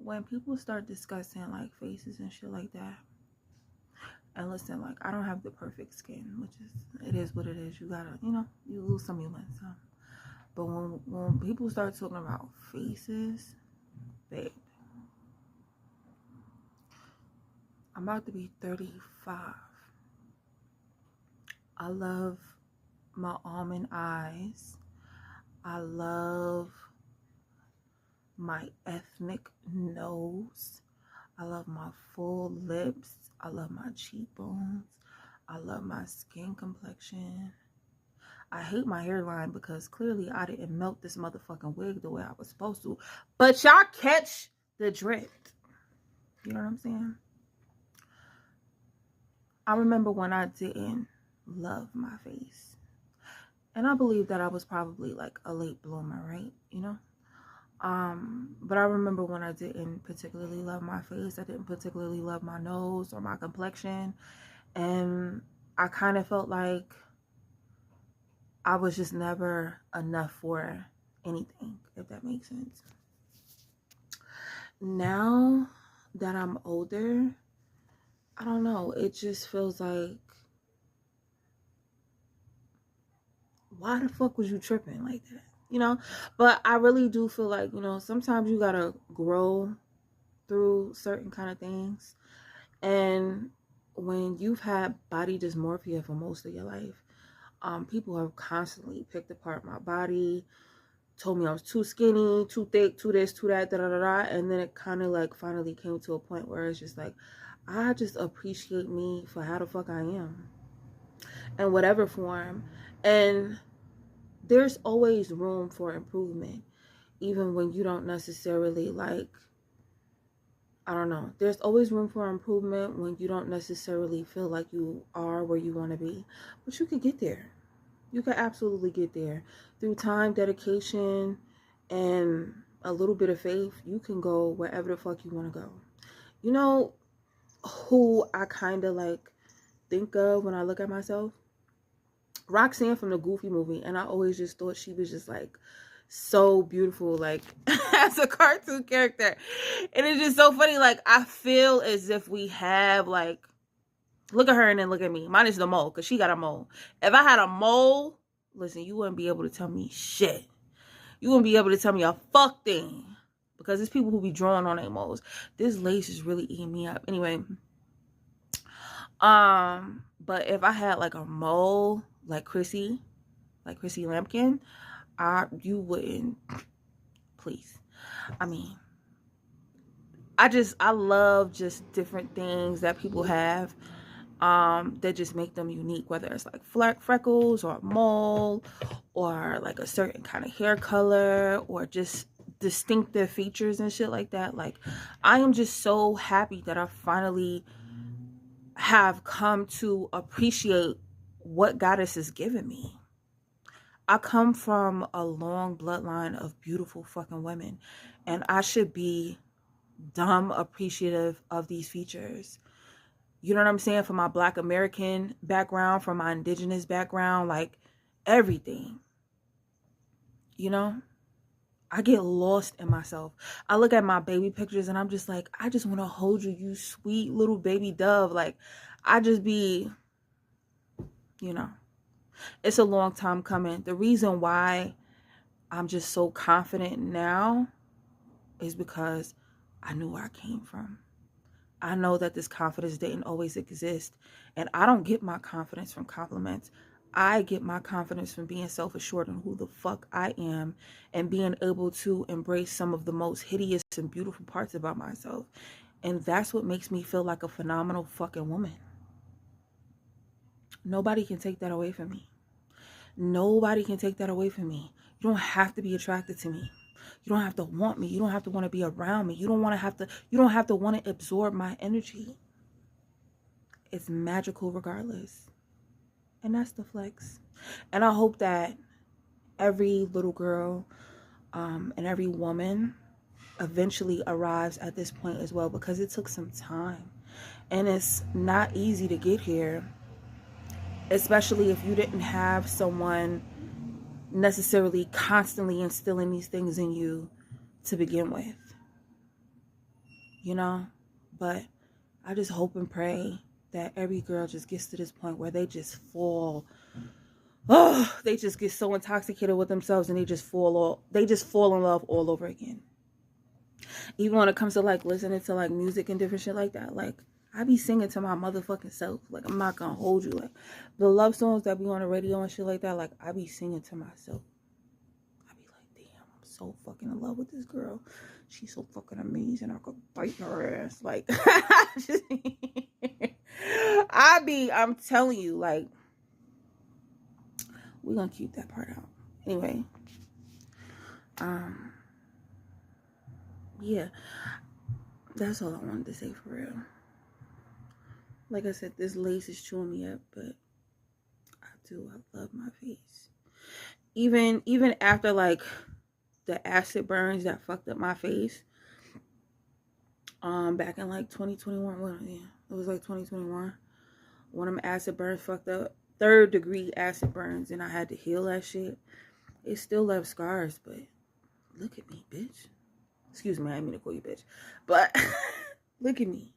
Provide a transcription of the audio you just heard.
when people start discussing like faces and shit like that, and listen, like I don't have the perfect skin, which is what it is. You gotta, you lose some, you win some. But when people start talking about faces, babe, I'm about to be 35. I love my almond eyes. I love my ethnic nose. I love my full lips. I love my cheekbones. I love my skin complexion. I hate my hairline because clearly I didn't melt this motherfucking wig the way I was supposed to. But y'all catch the drift. You know what I'm saying? I remember when I didn't love my face. And I believe that I was probably like a late bloomer, right? But I remember when I didn't particularly love my face. I didn't particularly love my nose or my complexion. And I kind of felt like I was just never enough for anything, if that makes sense. Now that I'm older, I don't know, it just feels like, why the fuck was you tripping like that? But I really do feel like, sometimes you gotta grow through certain kind of things. And when you've had body dysmorphia for most of your life, people have constantly picked apart my body, told me I was too skinny, too thick, too this, too that, da da da da. And then it kind of like finally came to a point where it's just like, I just appreciate me for how the fuck I am in whatever form. And there's always room for improvement, even when you don't necessarily like, I don't know, there's always room for improvement when you don't necessarily feel like you are where you want to be, but you could get there. You could absolutely get there through time, dedication, and a little bit of faith. You can go wherever the fuck you want to go. You know who I kind of like think of when I look at myself? Roxanne from the Goofy movie. And I always just thought she was just like so beautiful, like as a cartoon character. And it's just so funny. Like I feel as if we have like, look at her and then look at me. Mine is the mole, because she got a mole. If I had a mole, listen, you wouldn't be able to tell me shit. You wouldn't be able to tell me a fuck thing. Because there's people who be drawing on their moles. This lace is really eating me up. Anyway. But if I had like a mole, like Chrissy Lampkin, you wouldn't. Please. I mean, I love just different things that people have. That just make them unique, whether it's like freckles or a mole or like a certain kind of hair color or just distinctive features and shit like that. Like I am just so happy that I finally have come to appreciate what Goddess has given me. I come from a long bloodline of beautiful fucking women, and I should be dumb appreciative of these features. You know what I'm saying? From my Black American background, from my indigenous background, like everything. I get lost in myself. I look at my baby pictures and I'm just like, I just want to hold you, you sweet little baby dove. Like, I just be, it's a long time coming. The reason why I'm just so confident now is because I knew where I came from. I know that this confidence didn't always exist. And I don't get my confidence from compliments. I get my confidence from being self-assured in who the fuck I am and being able to embrace some of the most hideous and beautiful parts about myself. And that's what makes me feel like a phenomenal fucking woman. Nobody can take that away from me. Nobody can take that away from me. You don't have to be attracted to me. You don't have to want me. You don't have to want to be around me. You don't have to want to absorb my energy. It's magical regardless. And that's the flex. And I hope that every little girl and every woman eventually arrives at this point as well, because it took some time. And it's not easy to get here, especially if you didn't have someone necessarily constantly instilling these things in you to begin with. you know? But I just hope and pray that every girl just gets to this point where they just fall. Oh, they just get so intoxicated with themselves and they just fall in love all over again. Even when it comes to like listening to like music and different shit like that, like I be singing to my motherfucking self. Like I'm not gonna hold you. Like the love songs that be on the radio and shit like that, like I be singing to myself. I be like, damn, I'm so fucking in love with this girl. She's so fucking amazing. I could bite her ass. Like I'm telling you, like, we're gonna keep that part out. Anyway. Yeah. That's all I wanted to say for real. Like I said, this lace is chewing me up, but I love my face. Even after like the acid burns that fucked up my face, back in like 2021, well, yeah, it was like 2021. One of my acid burns fucked up, 3rd degree acid burns, and I had to heal that shit. It still left scars, but look at me, bitch. Excuse me, I didn't mean to call you bitch, but look at me.